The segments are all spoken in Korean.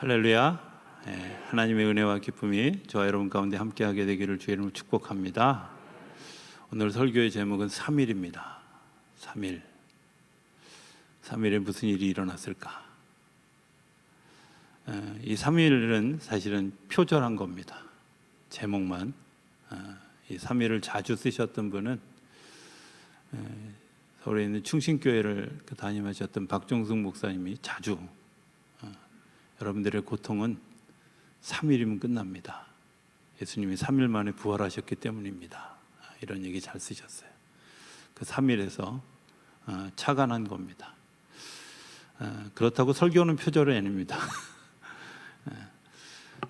할렐루야. 하나님의 은혜와 기쁨이 저와 여러분 가운데 함께하게 되기를 주의 이름으로 축복합니다. 오늘 설교의 제목은 3일입니다. 3일. 3일에 무슨 일이 일어났을까? 이 3일은 사실은 표절한 겁니다. 제목만. 이 3일을 자주 쓰셨던 분은 서울에 있는 충신교회를 담임하셨던 박종숙 목사님이 자주 여러분들의 고통은 3일이면 끝납니다. 예수님이 3일 만에 부활하셨기 때문입니다. 이런 얘기 잘 쓰셨어요. 그 3일에서 착안한 겁니다. 그렇다고 설교는 표절이 아닙니다.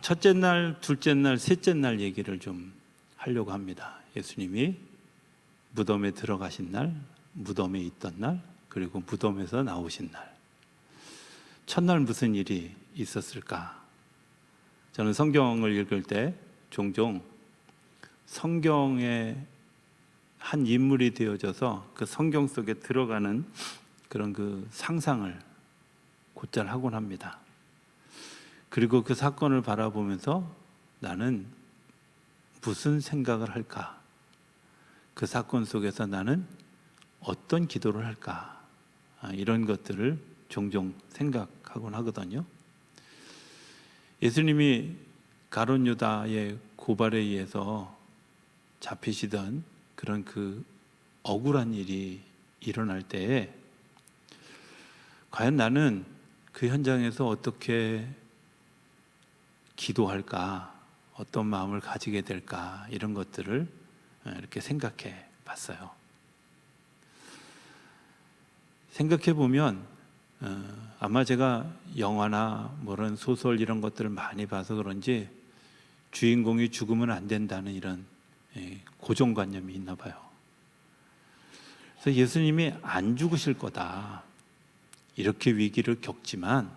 첫째 날, 둘째 날, 셋째 날 얘기를 좀 하려고 합니다. 예수님이 무덤에 들어가신 날, 무덤에 있던 날, 그리고 무덤에서 나오신 날. 첫날 무슨 일이 있었을까? 저는 성경을 읽을 때 종종 성경의 한 인물이 되어져서 그 성경 속에 들어가는 그런 그 상상을 곧잘 하곤 합니다. 그리고 그 사건을 바라보면서 나는 무슨 생각을 할까? 그 사건 속에서 나는 어떤 기도를 할까? 이런 것들을 종종 생각하곤 하거든요. 예수님이 가룟 유다의 고발에 의해서 잡히시던 그런 그 억울한 일이 일어날 때에 과연 나는 그 현장에서 어떻게 기도할까, 어떤 마음을 가지게 될까, 이런 것들을 이렇게 생각해 봤어요. 생각해 보면 아마 제가 영화나 그런 소설 이런 것들을 많이 봐서 그런지 주인공이 죽으면 안 된다는 이런 고정관념이 있나 봐요. 그래서 예수님이 안 죽으실 거다, 이렇게 위기를 겪지만,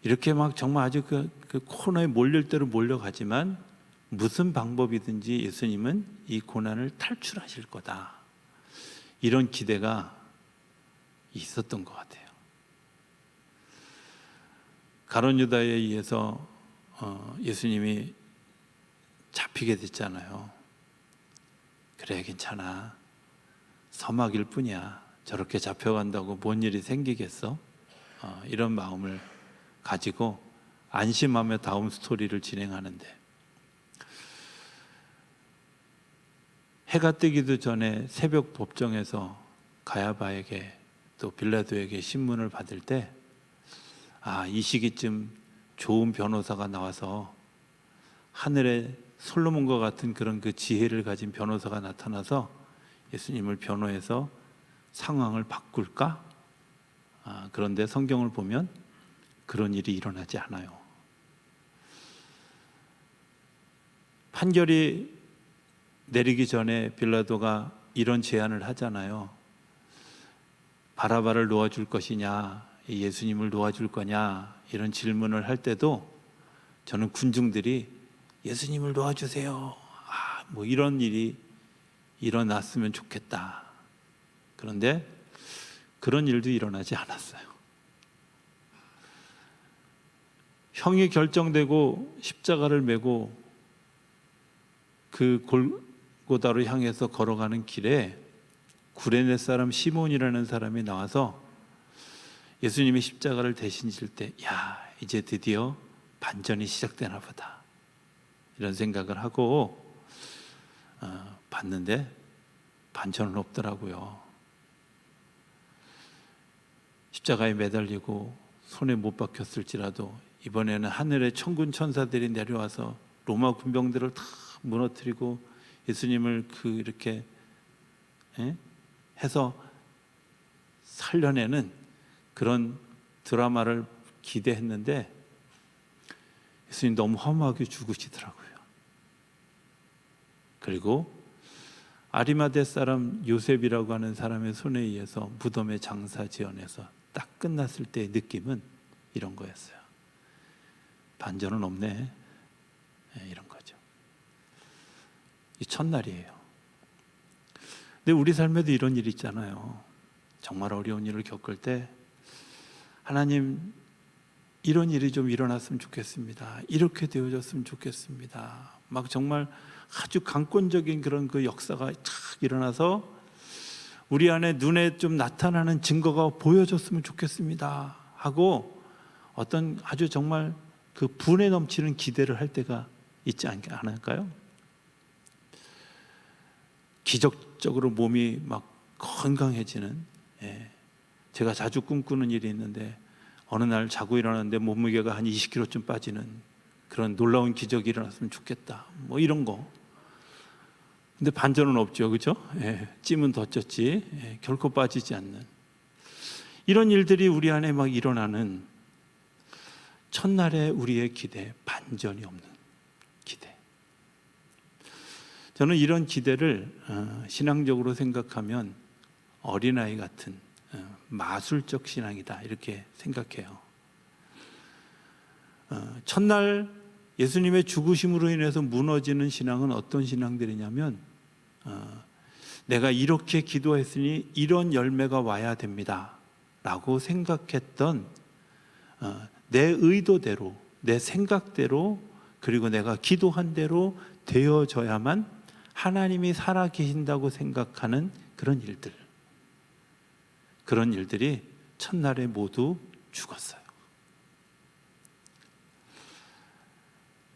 이렇게 막 정말 아주 그 코너에 몰릴 대로 몰려가지만 무슨 방법이든지 예수님은 이 고난을 탈출하실 거다, 이런 기대가 있었던 것 같아요. 가룟 유다에 의해서 예수님이 잡히게 됐잖아요. 그래, 괜찮아, 서막일 뿐이야, 저렇게 잡혀간다고 뭔 일이 생기겠어? 이런 마음을 가지고 안심하며 다음 스토리를 진행하는데, 해가 뜨기도 전에 새벽 법정에서 가야바에게 또 빌라도에게 신문을 받을 때, 이 시기쯤 좋은 변호사가 나와서, 하늘의 솔로몬과 같은 그런 그 지혜를 가진 변호사가 나타나서 예수님을 변호해서 상황을 바꿀까? 그런데 성경을 보면 그런 일이 일어나지 않아요. 판결이 내리기 전에 빌라도가 이런 제안을 하잖아요. 바라바를 놓아줄 것이냐, 예수님을 놓아줄 거냐, 이런 질문을 할 때도 저는 군중들이 예수님을 놓아주세요, 뭐 이런 일이 일어났으면 좋겠다. 그런데 그런 일도 일어나지 않았어요. 형이 결정되고 십자가를 메고 그 골고다로 향해서 걸어가는 길에 구레네 사람 시몬이라는 사람이 나와서 예수님이 십자가를 대신 질 때, 이제 드디어 반전이 시작되나 보다, 이런 생각을 하고 봤는데 반전은 없더라고요. 십자가에 매달리고 손에 못 박혔을지라도 이번에는 하늘의 천군 천사들이 내려와서 로마 군병들을 다 무너뜨리고 예수님을 이렇게 해서 살려내는 그런 드라마를 기대했는데 예수님 너무 허무하게 죽으시더라고요. 그리고 아리마대 사람 요셉이라고 하는 사람의 손에 의해서 무덤에 장사 지어내서 딱 끝났을 때의 느낌은 이런 거였어요. 반전은 없네, 이런 거죠. 이 첫날이에요. 근데 우리 삶에도 이런 일이 있잖아요. 정말 어려운 일을 겪을 때 하나님, 이런 일이 좀 일어났으면 좋겠습니다. 이렇게 되어졌으면 좋겠습니다. 막 정말 아주 강권적인 그런 그 역사가 탁 일어나서 우리 안에 눈에 좀 나타나는 증거가 보여줬으면 좋겠습니다 하고 어떤 아주 정말 그 분에 넘치는 기대를 할 때가 있지 않을까요? 기적적으로 몸이 막 건강해지는, 제가 자주 꿈꾸는 일이 있는데 어느 날 자고 일어났는데 몸무게가 한 20kg쯤 빠지는 그런 놀라운 기적이 일어났으면 좋겠다, 뭐 이런 거. 근데 반전은 없죠, 그렇죠? 찜은 더 쪘지, 결코 빠지지 않는 이런 일들이 우리 안에 막 일어나는 첫날의 우리의 기대, 반전이 없는 기대. 저는 이런 기대를 신앙적으로 생각하면 어린아이 같은 마술적 신앙이다 이렇게 생각해요. 첫날 예수님의 죽으심으로 인해서 무너지는 신앙은 어떤 신앙들이냐면 내가 이렇게 기도했으니 이런 열매가 와야 됩니다 라고 생각했던 내 의도대로, 내 생각대로, 그리고 내가 기도한 대로 되어져야만 하나님이 살아계신다고 생각하는 그런 일들, 그런 일들이 첫날에 모두 죽었어요.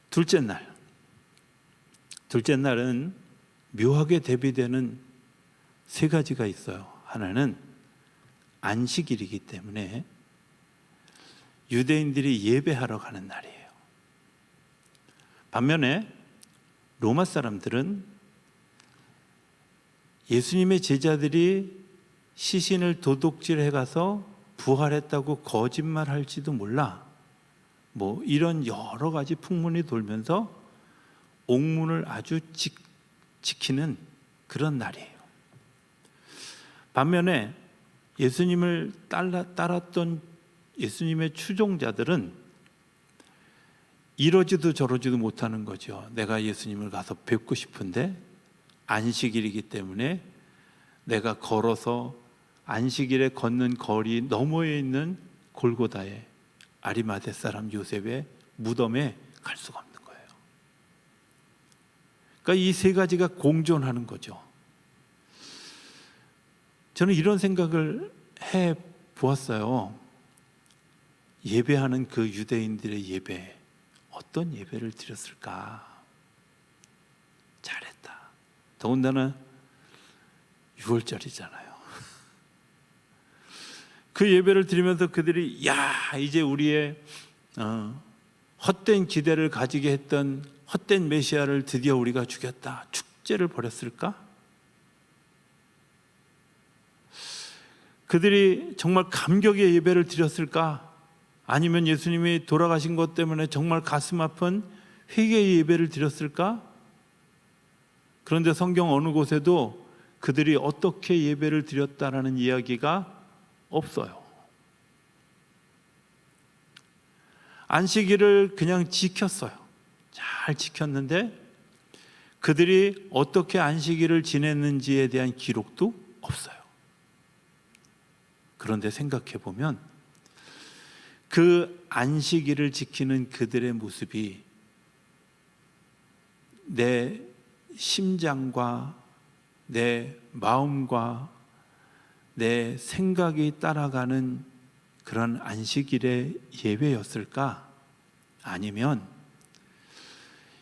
둘째 날은 묘하게 대비되는 세 가지가 있어요. 하나는 안식일이기 때문에 유대인들이 예배하러 가는 날이에요. 반면에 로마 사람들은 예수님의 제자들이 시신을 도둑질해 가서 부활했다고 거짓말할지도 몰라, 뭐 이런 여러 가지 풍문이 돌면서 옥문을 아주 지키는 그런 날이에요. 반면에 예수님을 따랐던 예수님의 추종자들은 이러지도 저러지도 못하는 거죠. 내가 예수님을 가서 뵙고 싶은데 안식일이기 때문에 내가 걸어서 안식일에 걷는 거리 너머에 있는 골고다에 아리마대 사람 요셉의 무덤에 갈 수가 없는 거예요. 그러니까 이 세 가지가 공존하는 거죠. 저는 이런 생각을 해 보았어요. 예배하는 그 유대인들의 예배, 어떤 예배를 드렸을까? 잘했다. 더군다나 6월절이잖아요. 그 예배를 드리면서 그들이 이제 우리의 헛된 기대를 가지게 했던 헛된 메시아를 드디어 우리가 죽였다, 축제를 벌였을까? 그들이 정말 감격의 예배를 드렸을까? 아니면 예수님이 돌아가신 것 때문에 정말 가슴 아픈 회개의 예배를 드렸을까? 그런데 성경 어느 곳에도 그들이 어떻게 예배를 드렸다라는 이야기가 없어요. 안식일을 그냥 지켰어요. 잘 지켰는데 그들이 어떻게 안식일을 지냈는지에 대한 기록도 없어요. 그런데 생각해 보면 그 안식일을 지키는 그들의 모습이 내 심장과 내 마음과 내 생각이 따라가는 그런 안식일의 예배였을까? 아니면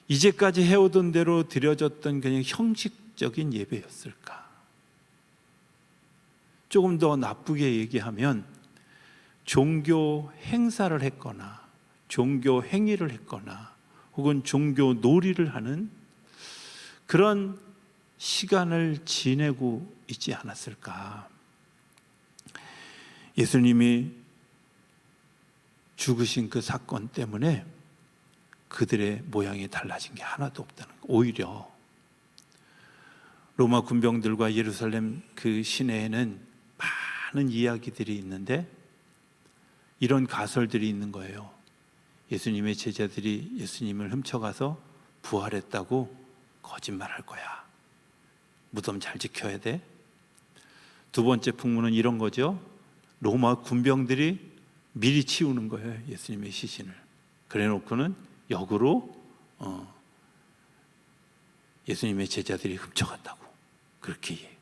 이제까지 해오던 대로 드려졌던 그냥 형식적인 예배였을까? 조금 더 나쁘게 얘기하면 종교 행사를 했거나 종교 행위를 했거나 혹은 종교 놀이를 하는 그런 시간을 지내고 있지 않았을까? 예수님이 죽으신 그 사건 때문에 그들의 모양이 달라진 게 하나도 없다는 거예요. 오히려 로마 군병들과 예루살렘 그 시내에는 많은 이야기들이 있는데 이런 가설들이 있는 거예요. 예수님의 제자들이 예수님을 훔쳐가서 부활했다고 거짓말할 거야. 무덤 잘 지켜야 돼. 두 번째 풍문은 이런 거죠. 로마 군병들이 미리 치우는 거예요, 예수님의 시신을. 그래 놓고는 역으로 예수님의 제자들이 훔쳐갔다고 그렇게 얘기해요.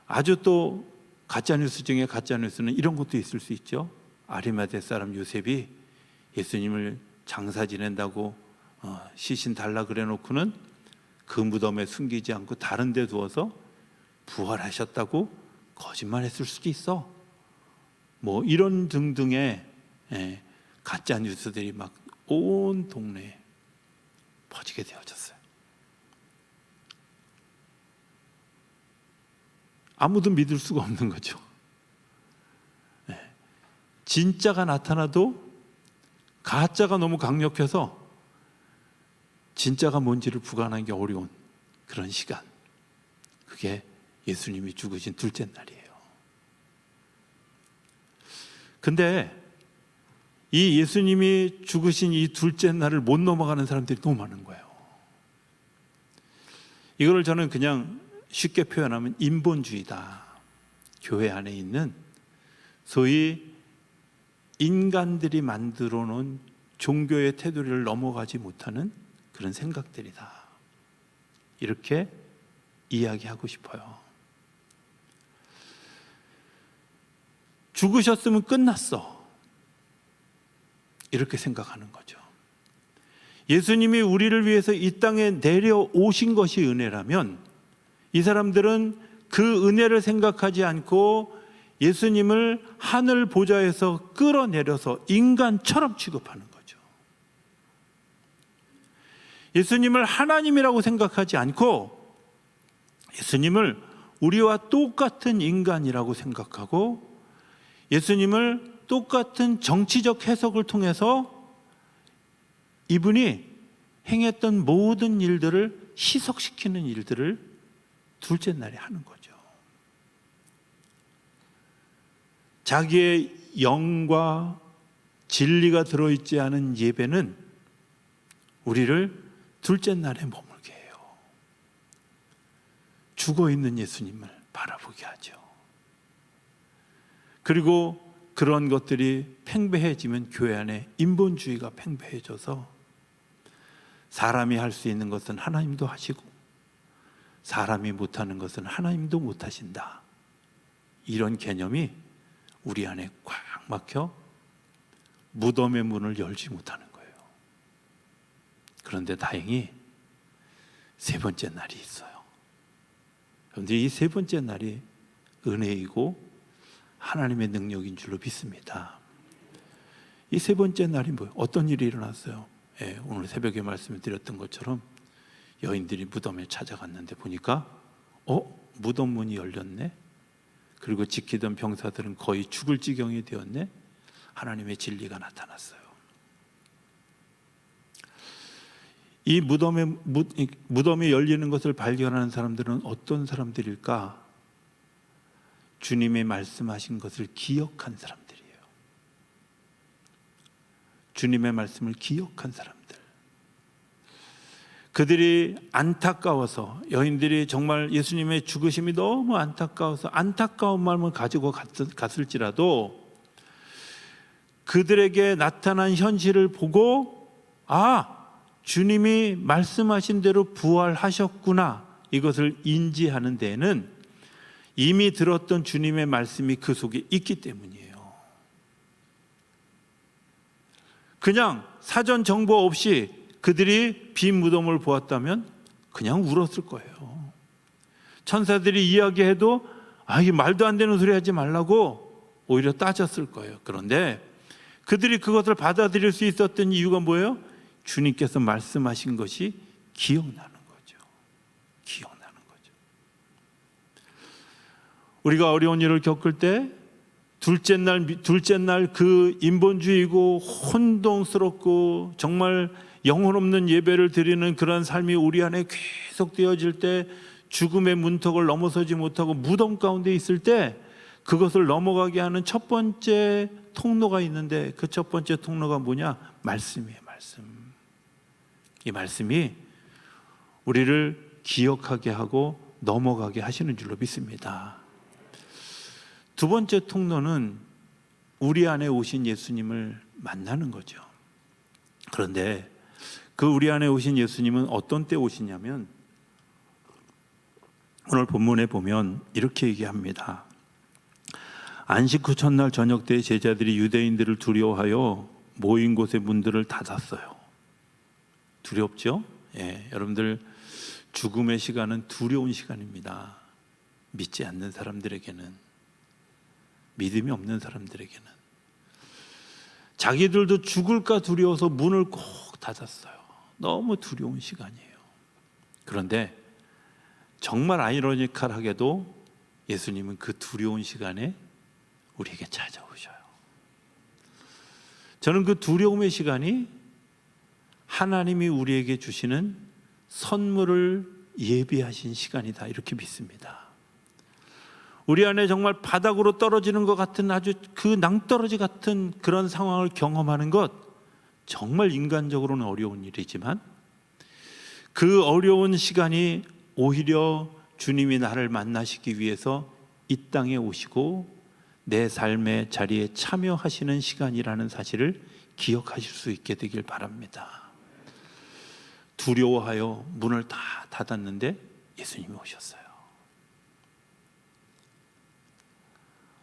아주 또 가짜뉴스 중에 가짜뉴스는 이런 것도 있을 수 있죠. 아리마대 사람 요셉이 예수님을 장사 지낸다고 시신 달라 그래 놓고는 그 무덤에 숨기지 않고 다른 데 두어서 부활하셨다고 거짓말했을 수도 있어. 뭐 이런 등등의 가짜 뉴스들이 막 온 동네에 퍼지게 되어졌어요. 아무도 믿을 수가 없는 거죠. 진짜가 나타나도 가짜가 너무 강력해서 진짜가 뭔지를 부관하기 어려운 그런 시간. 그게 예수님이 죽으신 둘째 날이에요. 근데 이 예수님이 죽으신 이 둘째 날을 못 넘어가는 사람들이 너무 많은 거예요. 이거를 저는 그냥 쉽게 표현하면 인본주의다. 교회 안에 있는 소위 인간들이 만들어 놓은 종교의 테두리를 넘어가지 못하는 그런 생각들이다. 이렇게 이야기하고 싶어요. 죽으셨으면 끝났어. 이렇게 생각하는 거죠. 예수님이 우리를 위해서 이 땅에 내려오신 것이 은혜라면 이 사람들은 그 은혜를 생각하지 않고 예수님을 하늘 보좌에서 끌어내려서 인간처럼 취급하는 거죠. 예수님을 하나님이라고 생각하지 않고 예수님을 우리와 똑같은 인간이라고 생각하고 예수님을 똑같은 정치적 해석을 통해서 이분이 행했던 모든 일들을 희석시키는 일들을 둘째 날에 하는 거죠. 자기의 영과 진리가 들어있지 않은 예배는 우리를 둘째 날에 머물게 해요. 죽어있는 예수님을 바라보게 하죠. 그리고 그런 것들이 팽배해지면 교회 안에 인본주의가 팽배해져서 사람이 할 수 있는 것은 하나님도 하시고 사람이 못하는 것은 하나님도 못하신다. 이런 개념이 우리 안에 꽉 막혀 무덤의 문을 열지 못하는 거예요. 그런데 다행히 세 번째 날이 있어요. 그런데 이 세 번째 날이 은혜이고 하나님의 능력인 줄로 믿습니다. 이 세 번째 날이 뭐예요? 어떤 일이 일어났어요? 오늘 새벽에 말씀을 드렸던 것처럼 여인들이 무덤에 찾아갔는데 보니까 무덤 문이 열렸네. 그리고 지키던 병사들은 거의 죽을 지경이 되었네. 하나님의 진리가 나타났어요. 이 무덤이 열리는 것을 발견하는 사람들은 어떤 사람들일까? 주님의 말씀하신 것을 기억한 사람들이에요. 주님의 말씀을 기억한 사람들. 그들이 안타까워서, 여인들이 정말 예수님의 죽으심이 너무 안타까워서 안타까운 마음을 가지고 갔을지라도 그들에게 나타난 현실을 보고 주님이 말씀하신 대로 부활하셨구나, 이것을 인지하는 데에는 이미 들었던 주님의 말씀이 그 속에 있기 때문이에요. 그냥 사전 정보 없이 그들이 빈 무덤을 보았다면 그냥 울었을 거예요. 천사들이 이야기해도 이게 말도 안 되는 소리 하지 말라고 오히려 따졌을 거예요. 그런데 그들이 그것을 받아들일 수 있었던 이유가 뭐예요? 주님께서 말씀하신 것이 기억나는 거죠. 기억나는 거죠. 우리가 어려운 일을 겪을 때 둘째 날 그 인본주의고 혼동스럽고 정말 영혼 없는 예배를 드리는 그런 삶이 우리 안에 계속 되어질 때, 죽음의 문턱을 넘어서지 못하고 무덤 가운데 있을 때 그것을 넘어가게 하는 첫 번째 통로가 있는데, 그 첫 번째 통로가 뭐냐? 말씀이에요. 말씀. 이 말씀이 우리를 기억하게 하고 넘어가게 하시는 줄로 믿습니다. 두 번째 통로는 우리 안에 오신 예수님을 만나는 거죠. 그런데 그 우리 안에 오신 예수님은 어떤 때 오시냐면 오늘 본문에 보면 이렇게 얘기합니다. 안식 후 첫날 저녁 때 제자들이 유대인들을 두려워하여 모인 곳의 문들을 닫았어요. 두렵죠? 예, 여러분들 죽음의 시간은 두려운 시간입니다. 믿지 않는 사람들에게는, 믿음이 없는 사람들에게는. 자기들도 죽을까 두려워서 문을 꼭 닫았어요. 너무 두려운 시간이에요. 그런데 정말 아이러니컬하게도 예수님은 그 두려운 시간에 우리에게 찾아오셔요. 저는 그 두려움의 시간이 하나님이 우리에게 주시는 선물을 예비하신 시간이다, 이렇게 믿습니다. 우리 안에 정말 바닥으로 떨어지는 것 같은 아주 그 낭떠러지 같은 그런 상황을 경험하는 것, 정말 인간적으로는 어려운 일이지만 그 어려운 시간이 오히려 주님이 나를 만나시기 위해서 이 땅에 오시고 내 삶의 자리에 참여하시는 시간이라는 사실을 기억하실 수 있게 되길 바랍니다. 두려워하여 문을 다 닫았는데 예수님이 오셨어요.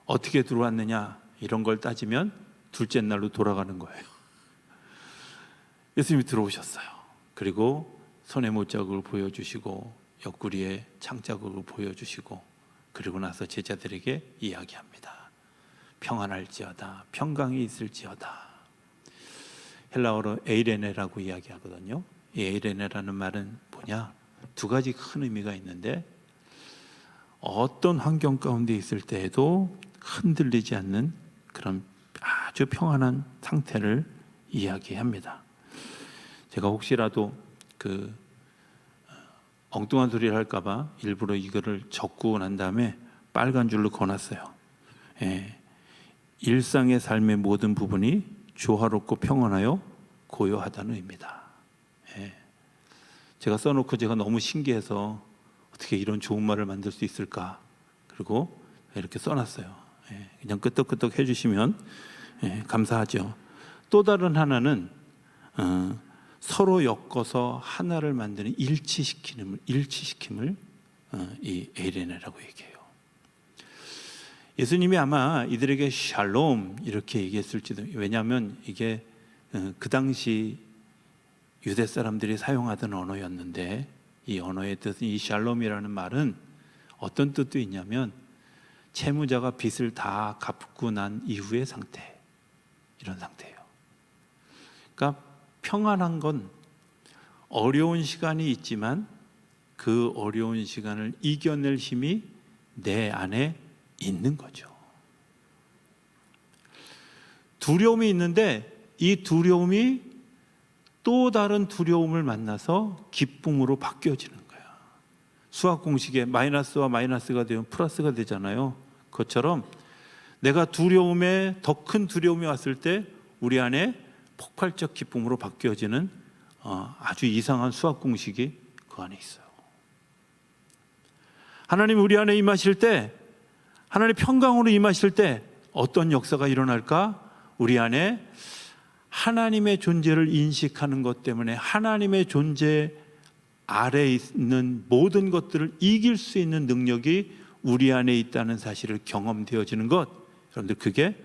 어떻게 들어왔느냐 이런 걸 따지면 둘째 날로 돌아가는 거예요. 예수님이 들어오셨어요. 그리고 손에 못자국을 보여주시고 옆구리에 창자국을 보여주시고 그리고 나서 제자들에게 이야기합니다. 평안할지어다, 평강이 있을지어다. 헬라어로 에이레네라고 이야기하거든요. 이 에이레네라는 말은 뭐냐? 두 가지 큰 의미가 있는데 어떤 환경 가운데 있을 때에도 흔들리지 않는 그런 아주 평안한 상태를 이야기합니다. 제가 혹시라도 그 엉뚱한 소리를 할까봐 일부러 이거를 적고 난 다음에 빨간 줄로 그어놨어요. 예. 일상의 삶의 모든 부분이 조화롭고 평안하여 고요하다는 의미다. 예. 제가 써놓고 제가 너무 신기해서 어떻게 이런 좋은 말을 만들 수 있을까? 그리고 이렇게 써놨어요. 예. 그냥 끄떡끄떡 해주시면 감사하죠. 또 다른 하나는 서로 엮어서 하나를 만드는 일치시킴을 이 에이레네라고 얘기해요. 예수님이 아마 이들에게 샬롬 이렇게 얘기했을지도, 왜냐하면 이게 그 당시 유대 사람들이 사용하던 언어였는데 이 언어의 뜻은, 이 샬롬이라는 말은 어떤 뜻도 있냐면 채무자가 빚을 다 갚고 난 이후의 상태, 이런 상태예요. 그러니까 평안한 건 어려운 시간이 있지만 그 어려운 시간을 이겨낼 힘이 내 안에 있는 거죠. 두려움이 있는데 이 두려움이 또 다른 두려움을 만나서 기쁨으로 바뀌어지는 거야. 수학 공식에 마이너스와 마이너스가 되면 플러스가 되잖아요. 그것처럼 내가 두려움에, 더 큰 두려움이 왔을 때 우리 안에 폭발적 기쁨으로 바뀌어지는 아주 이상한 수학 공식이 그 안에 있어요. 하나님 우리 안에 임하실 때, 하나님 평강으로 임하실 때 어떤 역사가 일어날까? 우리 안에 하나님의 존재를 인식하는 것 때문에 하나님의 존재 아래에 있는 모든 것들을 이길 수 있는 능력이 우리 안에 있다는 사실을 경험되어지는 것, 여러분들 그게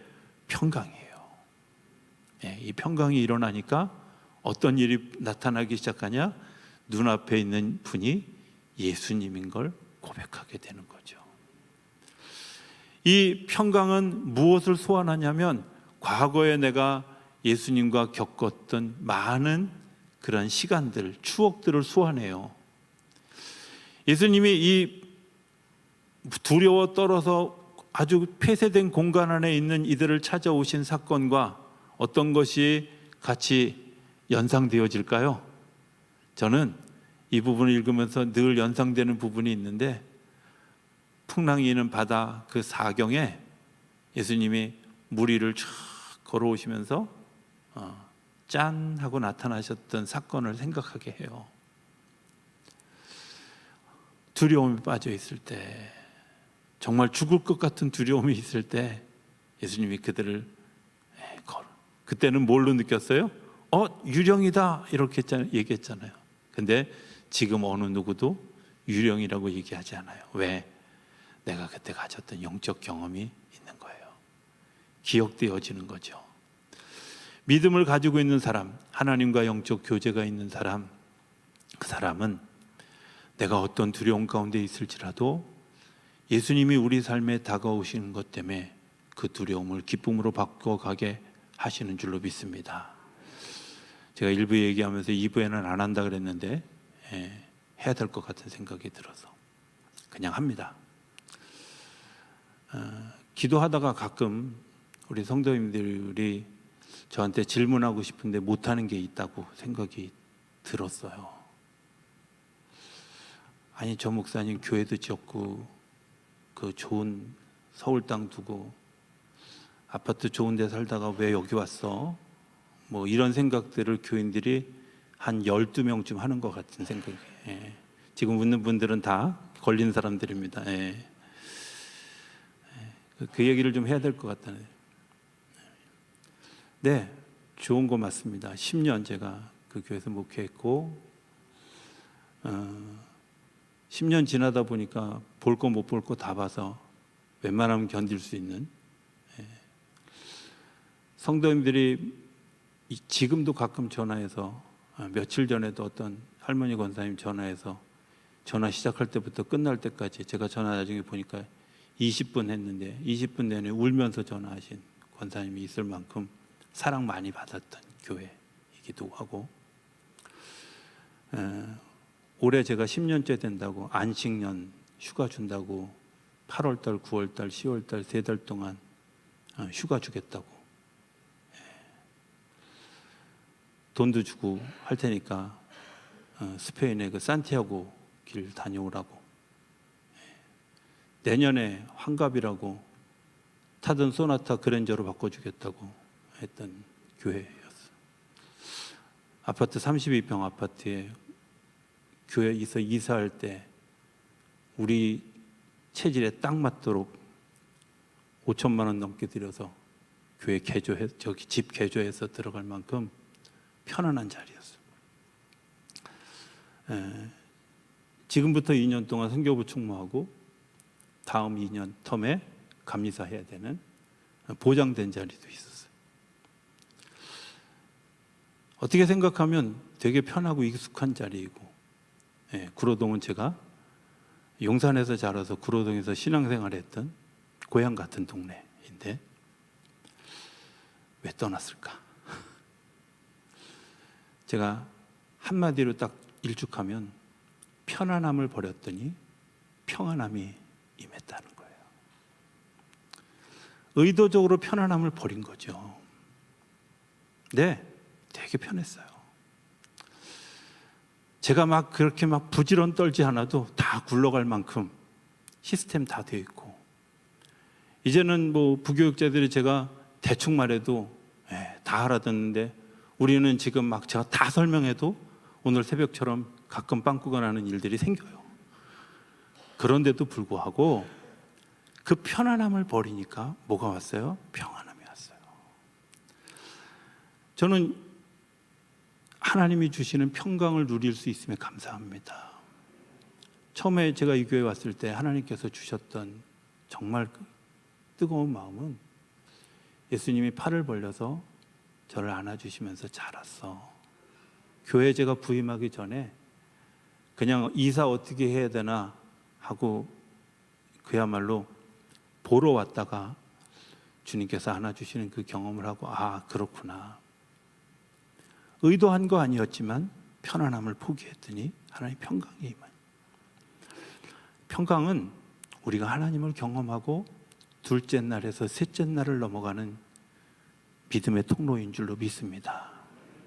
평강이에요. 이 평강이 일어나니까 어떤 일이 나타나기 시작하냐? 눈앞에 있는 분이 예수님인 걸 고백하게 되는 거죠. 이 평강은 무엇을 소환하냐면 과거에 내가 예수님과 겪었던 많은 그런 시간들, 추억들을 소환해요. 예수님이 이 두려워 떨어서 아주 폐쇄된 공간 안에 있는 이들을 찾아오신 사건과 어떤 것이 같이 연상되어질까요? 저는 이 부분을 읽으면서 늘 연상되는 부분이 있는데, 풍랑이 있는 바다 그 사경에 예수님이 물 위를 쫙 걸어오시면서 짠 하고 나타나셨던 사건을 생각하게 해요. 두려움에 빠져 있을 때, 정말 죽을 것 같은 두려움이 있을 때 예수님이 그들을 그때는 뭘로 느꼈어요? 유령이다 이렇게 얘기했잖아요. 근데 지금 어느 누구도 유령이라고 얘기하지 않아요. 왜? 내가 그때 가졌던 영적 경험이 있는 거예요. 기억되어지는 거죠. 믿음을 가지고 있는 사람, 하나님과 영적 교제가 있는 사람, 그 사람은 내가 어떤 두려움 가운데 있을지라도 예수님이 우리 삶에 다가오시는 것 때문에 그 두려움을 기쁨으로 바꿔가게 하시는 줄로 믿습니다. 제가 1부 얘기하면서 2부에는 안 한다 그랬는데 해야 될 것 같은 생각이 들어서 그냥 합니다. 기도하다가 가끔 우리 성도님들이 저한테 질문하고 싶은데 못하는 게 있다고 생각이 들었어요. 아니, 저 목사님 교회도 지었고 그 좋은 서울 땅 두고 아파트 좋은 데 살다가 왜 여기 왔어? 뭐 이런 생각들을 교인들이 한 12명쯤 하는 것 같은 생각이. 지금 웃는 분들은 다 걸린 사람들입니다. 그 얘기를 좀 해야 될 것 같다네. 네, 좋은 거 맞습니다. 10년 제가 그 교회에서 목회했고 10년 지나다 보니까 볼 거 못 볼 거 다 봐서 웬만하면 견딜 수 있는, 성도님들이 지금도 가끔 전화해서, 며칠 전에도 어떤 할머니 권사님 전화해서 전화 시작할 때부터 끝날 때까지 제가 전화 나중에 보니까 20분 했는데 20분 내내 울면서 전화하신 권사님이 있을 만큼 사랑 많이 받았던 교회이기도 하고, 올해 제가 10년째 된다고 안식년 휴가 준다고 8월달, 9월달, 10월달 3달 동안 휴가 주겠다고, 돈도 주고 할 테니까 스페인의 그 산티아고 길 다녀오라고, 내년에 환갑이라고 타던 소나타 그랜저로 바꿔주겠다고 했던 교회였어요. 아파트 32평 아파트에 교회에서 이사할 때 우리 체질에 딱 맞도록 5천만 원 넘게 들여서 교회 개조해, 저기 집 개조해서 들어갈 만큼 편안한 자리였어요. 지금부터 2년 동안 선교부 총무하고 다음 2년 텀에 감리사 해야 되는 보장된 자리도 있었어요. 어떻게 생각하면 되게 편하고 익숙한 자리이고, 구로동은 제가 용산에서 자라서 구로동에서 신앙생활했던 고향 같은 동네인데 왜 떠났을까? 제가 한마디로 딱 일축하면 편안함을 버렸더니 평안함이 임했다는 거예요. 의도적으로 편안함을 버린 거죠. 네, 되게 편했어요. 제가 막 그렇게 막 부지런 떨지 않아도 다 굴러갈 만큼 시스템 다 되어 있고, 이제는 뭐 부교육자들이 제가 대충 말해도 다 알아듣는데, 우리는 지금 막 제가 다 설명해도 오늘 새벽처럼 가끔 빵꾸가 나는 일들이 생겨요. 그런데도 불구하고 그 편안함을 버리니까 뭐가 왔어요? 평안함이 왔어요. 저는 하나님이 주시는 평강을 누릴 수 있음에 감사합니다. 처음에 제가 이 교회에 왔을 때 하나님께서 주셨던 정말 뜨거운 마음은, 예수님이 팔을 벌려서 저를 안아주시면서 자랐어. 교회 제가 부임하기 전에 그냥 이사 어떻게 해야 되나 하고 그야말로 보러 왔다가 주님께서 안아주시는 그 경험을 하고, 아, 그렇구나. 의도한 거 아니었지만 편안함을 포기했더니 하나님 평강이 임한. 평강은 우리가 하나님을 경험하고 둘째 날에서 셋째 날을 넘어가는 믿음의 통로인 줄로 믿습니다.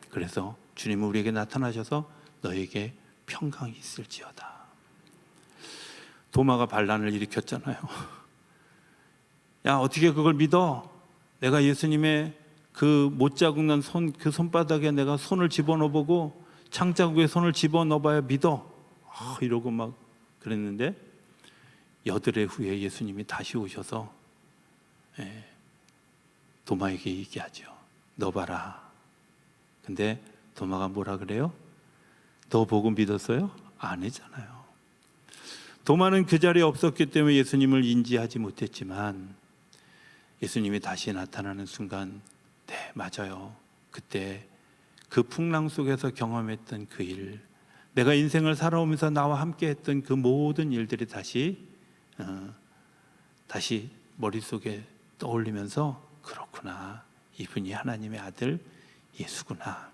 그래서 주님은 우리에게 나타나셔서 너에게 평강이 있을지어다. 도마가 반란을 일으켰잖아요. 야, 어떻게 그걸 믿어? 내가 예수님의 그 못자국 난 손, 그 손바닥에 내가 손을 집어넣어보고 창자국에 손을 집어넣어봐야 믿어. 이러고 막 그랬는데, 여드레 후에 예수님이 다시 오셔서 도마에게 얘기하죠. 너 봐라. 근데 도마가 뭐라 그래요? 너 보고 믿었어요? 아니잖아요. 도마는 그 자리에 없었기 때문에 예수님을 인지하지 못했지만 예수님이 다시 나타나는 순간, 네, 맞아요. 그때 그 풍랑 속에서 경험했던 그 일, 내가 인생을 살아오면서 나와 함께 했던 그 모든 일들이 다시 머릿속에 떠올리면서 그렇구나, 이분이 하나님의 아들 예수구나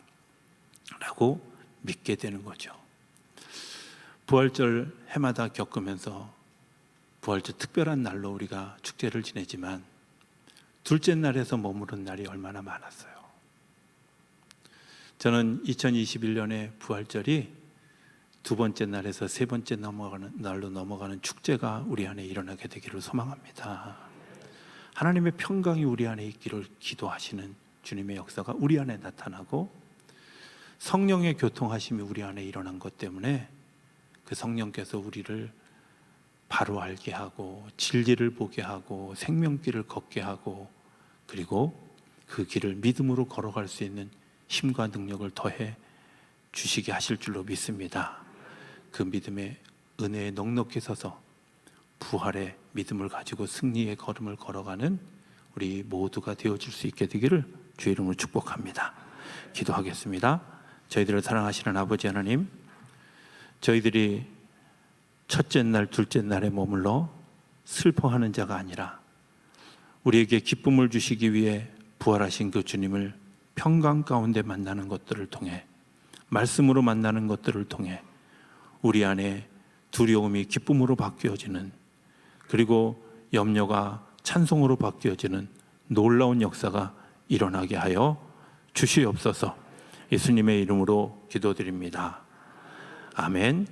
라고 믿게 되는 거죠. 부활절 해마다 겪으면서 부활절 특별한 날로 우리가 축제를 지내지만 둘째 날에서 머무른 날이 얼마나 많았어요. 저는 2021년에 부활절이 두 번째 날에서 세 번째 날로 넘어가는 축제가 우리 안에 일어나게 되기를 소망합니다. 하나님의 평강이 우리 안에 있기를 기도하시는 주님의 역사가 우리 안에 나타나고 성령의 교통하심이 우리 안에 일어난 것 때문에 그 성령께서 우리를 바로 알게 하고 진리를 보게 하고 생명길을 걷게 하고 그리고 그 길을 믿음으로 걸어갈 수 있는 힘과 능력을 더해 주시게 하실 줄로 믿습니다. 그 믿음의 은혜에 넉넉히 서서 부활의 믿음을 가지고 승리의 걸음을 걸어가는 우리 모두가 되어줄 수 있게 되기를 주의 이름으로 축복합니다. 기도하겠습니다. 저희들을 사랑하시는 아버지 하나님, 저희들이 첫째 날, 둘째 날에 머물러 슬퍼하는 자가 아니라 우리에게 기쁨을 주시기 위해 부활하신 그 주님을 평강 가운데 만나는 것들을 통해, 말씀으로 만나는 것들을 통해 우리 안에 두려움이 기쁨으로 바뀌어지는, 그리고 염려가 찬송으로 바뀌어지는 놀라운 역사가 일어나게 하여 주시옵소서. 예수님의 이름으로 기도드립니다. 아멘.